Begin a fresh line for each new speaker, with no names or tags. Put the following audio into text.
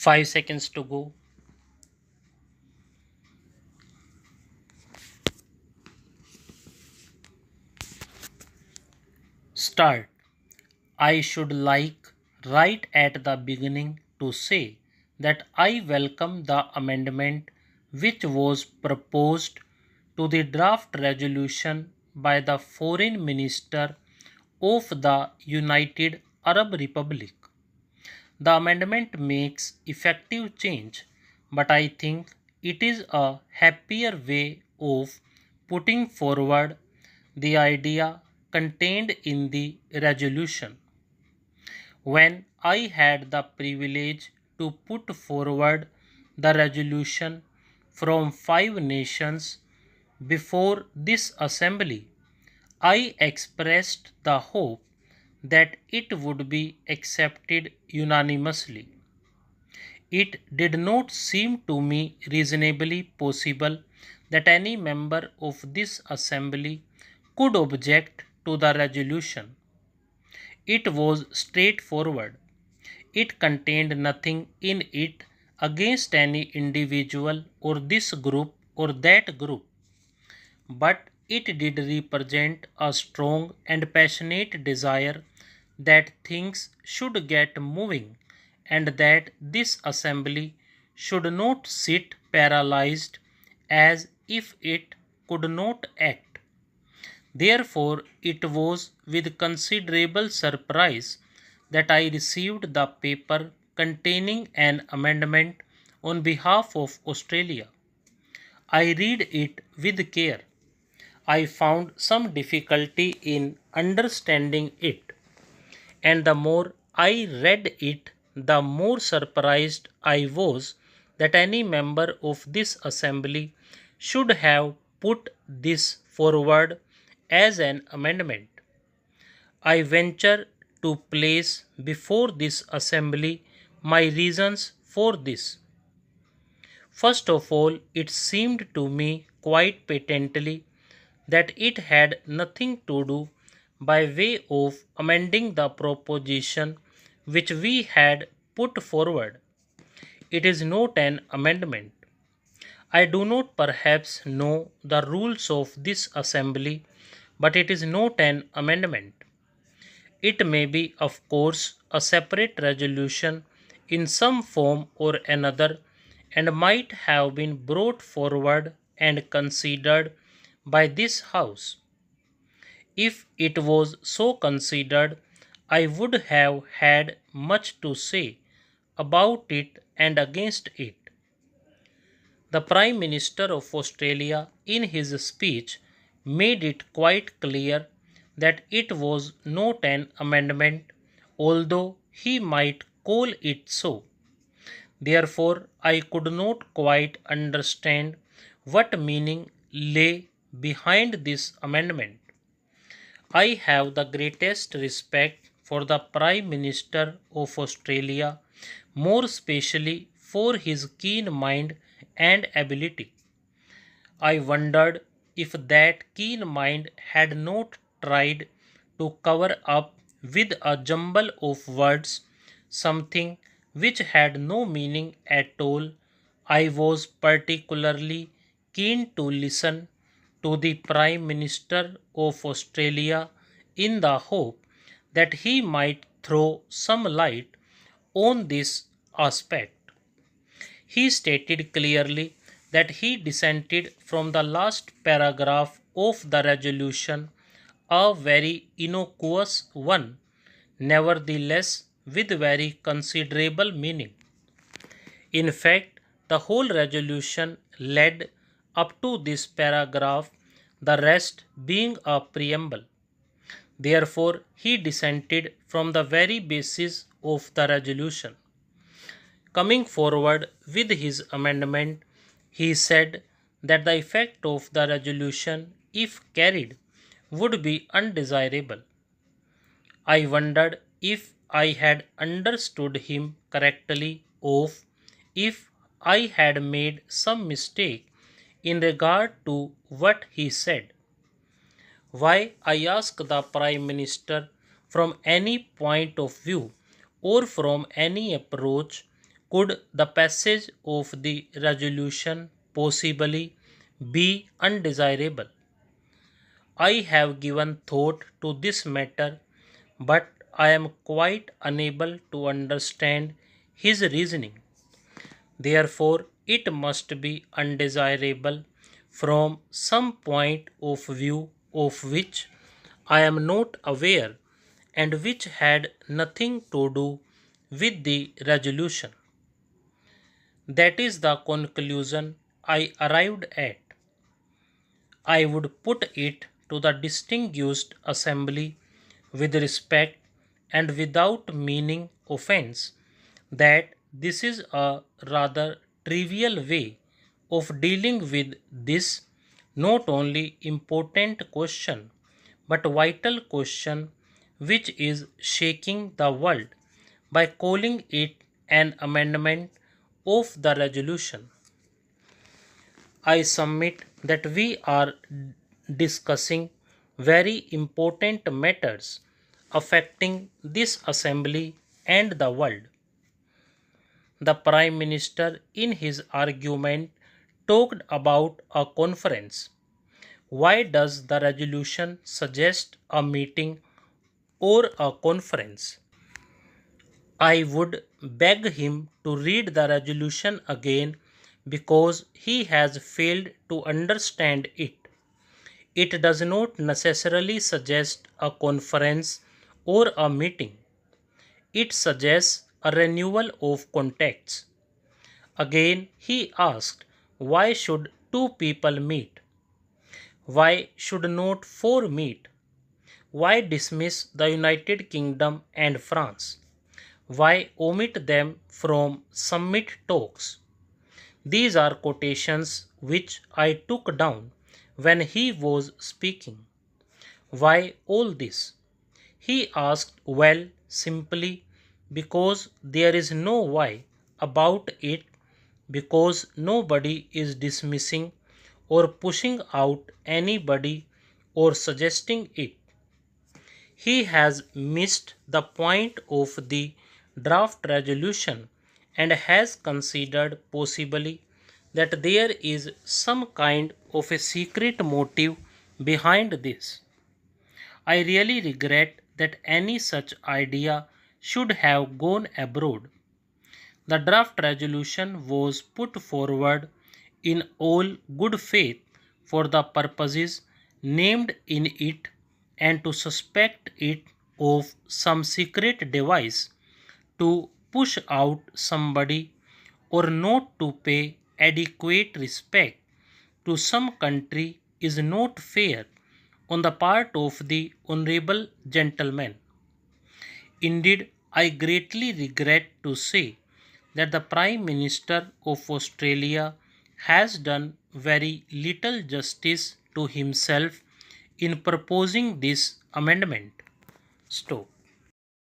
5 seconds to go. Start. I should like right at the beginning to say that I welcome the amendment which was proposed to the draft resolution by the Foreign Minister of the United Arab Republic. The amendment makes effective change, but I think it is a happier way of putting forward the idea contained in the resolution. When I had the privilege to put forward the resolution from 5 nations before this assembly, I expressed the hope that it would be accepted unanimously. It did not seem to me reasonably possible that any member of this assembly could object to the resolution. It was straightforward. It contained nothing in it against any individual or this group or that group, but it did represent a strong and passionate desire that things should get moving and that this assembly should not sit paralyzed as if it could not act. Therefore, it was with considerable surprise that I received the paper containing an amendment on behalf of Australia. I read it with care. I found some difficulty in understanding it, and the more I read it, the more surprised I was that any member of this assembly should have put this forward as an amendment. I venture to place before this assembly my reasons for this. First of all, it seemed to me quite patently that it had nothing to do by way of amending the proposition which we had put forward. It is not an amendment. I do not perhaps know the rules of this assembly, but it is not an amendment. It may be, of course, a separate resolution in some form or another and might have been brought forward and considered by this House. If it was so considered, I would have had much to say about it and against it. The Prime Minister of Australia, in his speech, made it quite clear that it was not an amendment, although he might call it so. Therefore, I could not quite understand what meaning lay behind this amendment. I have the greatest respect for the Prime Minister of Australia, more especially for his keen mind and ability. I wondered if that keen mind had not tried to cover up with a jumble of words something which had no meaning at all. I was particularly keen to listen to the Prime Minister of Australia in the hope that he might throw some light on this aspect. He stated clearly that he dissented from the last paragraph of the resolution, a very innocuous one, nevertheless with very considerable meaning. In fact, the whole resolution led up to this paragraph, the rest being a preamble. Therefore, he dissented from the very basis of the resolution. Coming forward with his amendment, he said that the effect of the resolution, if carried, would be undesirable. I wondered if I had understood him correctly or if I had made some mistake in regard to what he said. Why, I asked the Prime Minister, from any point of view or from any approach, Could the passage of the resolution possibly be undesirable? I have given thought to this matter, but I am quite unable to understand his reasoning. Therefore, it must be undesirable from some point of view of which I am not aware and which had nothing to do with the resolution. That is the conclusion I arrived at. I would put it to the distinguished assembly with respect and without meaning offense that this is a rather trivial way of dealing with this not only important question but vital question which is shaking the world by calling it an amendment of the resolution. I submit that we are discussing very important matters affecting this assembly and the world. The Prime Minister, in his argument, talked about a conference. Why does the resolution suggest a meeting or a conference? I would beg him to read the resolution again because he has failed to understand it. It does not necessarily suggest a conference or a meeting. It suggests a renewal of contacts. Again, he asked, why should two people meet? Why should not four meet? Why dismiss the United Kingdom and France? Why omit them from summit talks? These are quotations which I took down when he was speaking. Why all this? He asked, well, simply because there is no why about it, because nobody is dismissing or pushing out anybody or suggesting it. He has missed the point of the draft resolution and has considered possibly that there is some kind of a secret motive behind this. I really regret that any such idea should have gone abroad. The draft resolution was put forward in all good faith for the purposes named in it and to suspect it of some secret device to push out somebody or not to pay adequate respect to some country is not fair on the part of the honorable gentleman. Indeed, I greatly regret to say that the Prime Minister of Australia has done very little justice to himself in proposing this amendment. Stop.